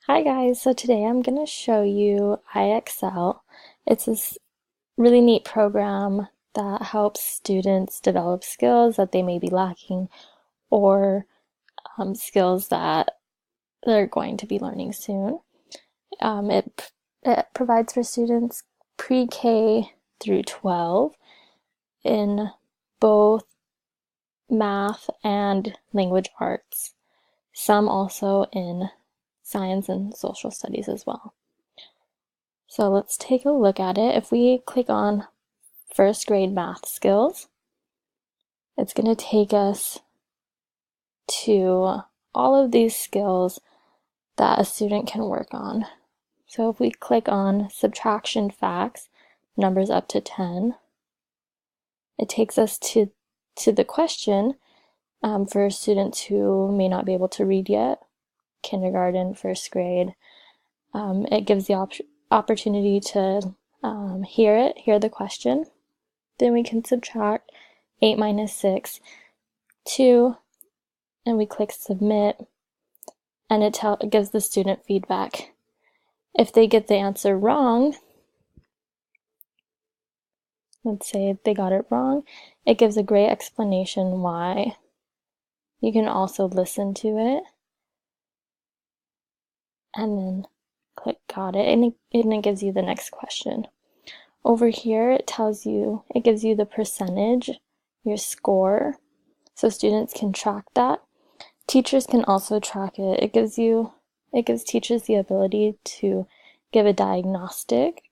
Hi guys, so today I'm going to show you IXL. It's this really neat program that helps students develop skills that they may be lacking or skills that they're going to be learning soon. It provides for students pre-K through 12 in both math and language arts, some also in science and social studies as well. So let's take a look at it. If we click on first grade math skills, it's going to take us to all of these skills that a student can work on. So if we click on subtraction facts, numbers up to 10, it takes us to the question for students who may not be able to read yet, kindergarten, first grade. It gives the opportunity to hear the question. Then we can subtract 8 minus 6, 2, and we click submit, and it gives the student feedback. If they get the answer wrong, let's say they got it wrong, it gives a great explanation why. You can also listen to it, and then click got it, and it gives you the next question. Over here, it gives you the percentage, your score, so students can track that. Teachers can also track it. It gives teachers the ability to give a diagnostic.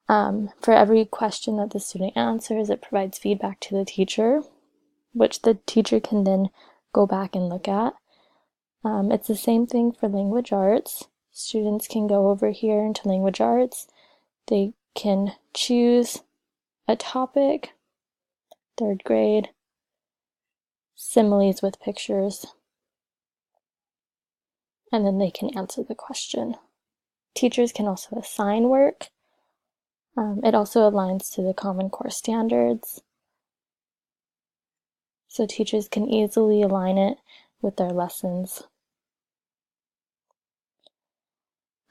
For every question that the student answers, it provides feedback to the teacher, which the teacher can then go back and look at. It's the same thing for language arts. Students can go over here into language arts. They can choose a topic, third grade, similes with pictures, and then they can answer the question. Teachers can also assign work. It also aligns to the Common Core standards, so teachers can easily align it with their lessons.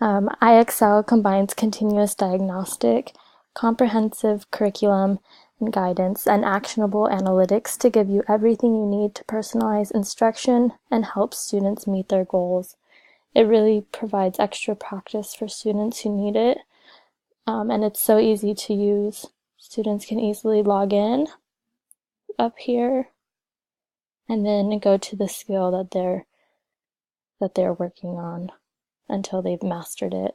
IXL combines continuous diagnostic, comprehensive curriculum and guidance, and actionable analytics to give you everything you need to personalize instruction and help students meet their goals. It really provides extra practice for students who need it, and it's so easy to use. Students can easily log in up here and then go to the skill that they're working on until they've mastered it.